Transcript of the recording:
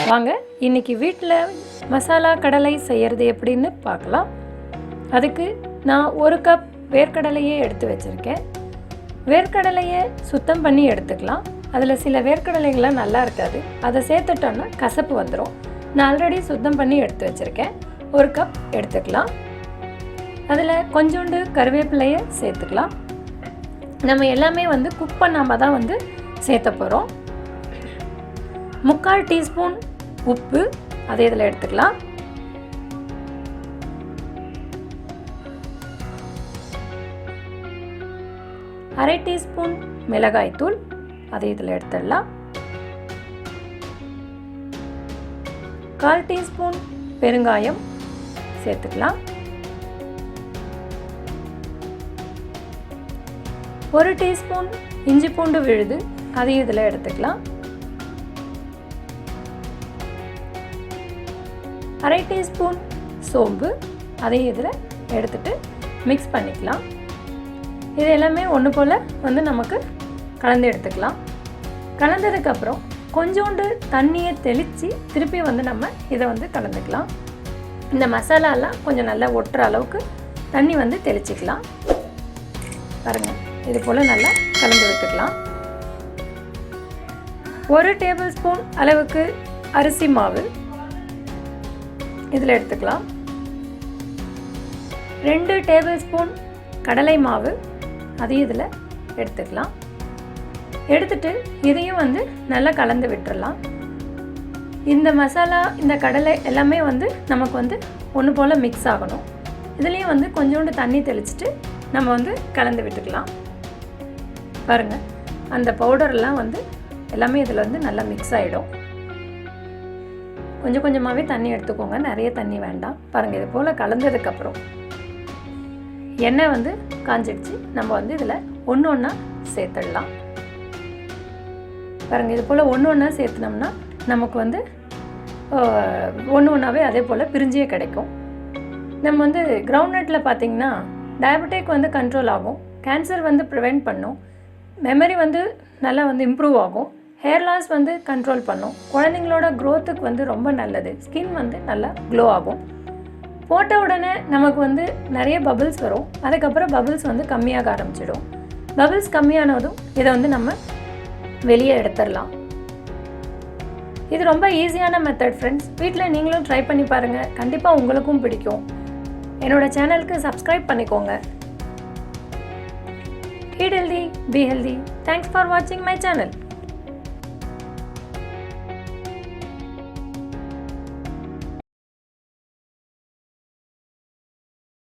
வாங்க இன்றைக்கி வீட்டில் மசாலா கடலை செய்கிறது எப்படின்னு பார்க்கலாம். அதுக்கு நான் 1 கப் வேர்க்கடலையே எடுத்து வச்சுருக்கேன். வேர்க்கடலையை சுத்தம் பண்ணி எடுத்துக்கலாம். அதில் சில வேர்க்கடலைகள்லாம் நல்லா இருக்காது, அதை சேர்த்துட்டோன்னா கசப்பு வந்துடும். நான் ஆல்ரெடி சுத்தம் பண்ணி எடுத்து வச்சுருக்கேன். 1 கப் எடுத்துக்கலாம். அதில் கொஞ்சோண்டு கருவேப்பிலையை சேர்த்துக்கலாம். நம்ம எல்லாமே குக் பண்ணாமல் தான் சேர்த்த போகிறோம். 3/4 டீஸ்பூன் உப்பு, அதை இதில் எடுத்துக்கலாம். அரை டீஸ்பூன் மிளகாய்த்தூள், அதை இதில் எடுத்துடலாம். 1/4 டீஸ்பூன் பெருங்காயம் சேர்த்துக்கலாம். 1 டீஸ்பூன் இஞ்சி பூண்டு விழுது, அதையும் இதில் எடுத்துக்கலாம். அரை டீஸ்பூன் சோம்பு, அதையும் இதில் எடுத்துட்டு மிக்ஸ் பண்ணிக்கலாம். இது எல்லாமே ஒன்று போல் நமக்கு கலந்து எடுத்துக்கலாம். கலந்ததுக்கப்புறம் கொஞ்சோண்டு தண்ணியை தெளித்து திருப்பி நம்ம இதை கலந்துக்கலாம். இந்த மசாலாலாம் கொஞ்சம் நல்லா ஒட்டுற அளவுக்கு தண்ணி தெளிச்சிக்கலாம். பாருங்கள், இது போல் நல்லா கலந்து விட்டுக்கலாம். 1 டேபிள் ஸ்பூன் அளவுக்கு அரிசி மாவு இதில் எடுத்துக்கலாம். 2 டேபிள் ஸ்பூன் கடலை மாவு, அதையும் இதில் எடுத்துக்கலாம். எடுத்துட்டு இதையும் நல்லா கலந்து விட்டுறலாம். இந்த மசாலா, இந்த கடலை எல்லாமே நமக்கு ஒன்று போல் மிக்ஸ் ஆகணும். இதுலேயும் கொஞ்சோண்டு தண்ணி தெளிச்சுட்டு நம்ம கலந்து விட்டுக்கலாம். பாருங்கள், அந்த பவுடர்லாம் எல்லாமே இதில் நல்லா மிக்ஸ் ஆகிடும். கொஞ்சம் கொஞ்சமாகவே தண்ணி எடுத்துக்கோங்க, நிறைய தண்ணி வேண்டாம். பாருங்கள், இது போல் கலந்ததுக்கப்புறம் எண்ணெய் காஞ்சிடுச்சு. நம்ம இதில் ஒன்று ஒன்றா சேர்த்துடலாம். பாருங்கள், இது போல் ஒன்று ஒன்றா சேர்த்துனோம்னா நமக்கு ஒன்று ஒன்றாவே அதே போல் பிரிஞ்சியே கிடைக்கும். நம்ம கிரவுண்ட்நட்டில் பார்த்திங்கன்னா டயபெட்டிக் கண்ட்ரோல் ஆகும், கேன்சர் ப்ரிவெண்ட் பண்ணும், மெமரி நல்லா இம்ப்ரூவ் ஆகும், ஹேர் லாஸ் கண்ட்ரோல் பண்ணும், குழந்தைங்களோட க்ரோத்துக்கு ரொம்ப நல்லது, ஸ்கின் நல்லா க்ளோ ஆகும். போட்ட உடனே நமக்கு நிறைய பபிள்ஸ் வரும். அதுக்கப்புறம் பபிள்ஸ் கம்மியாக ஆரம்பிச்சிடும். பபிள்ஸ் கம்மியானதும் இதை நம்ம வெளியே எடுத்துடலாம். இது ரொம்ப ஈஸியான மெத்தட் ஃப்ரெண்ட்ஸ். வீட்டில் நீங்களும் ட்ரை பண்ணி பாருங்கள், கண்டிப்பாக உங்களுக்கும் பிடிக்கும். என்னோடய சேனலுக்கு சப்ஸ்கிரைப் பண்ணிக்கோங்க. Eat healthy, be healthy. Thanks for watching my channel.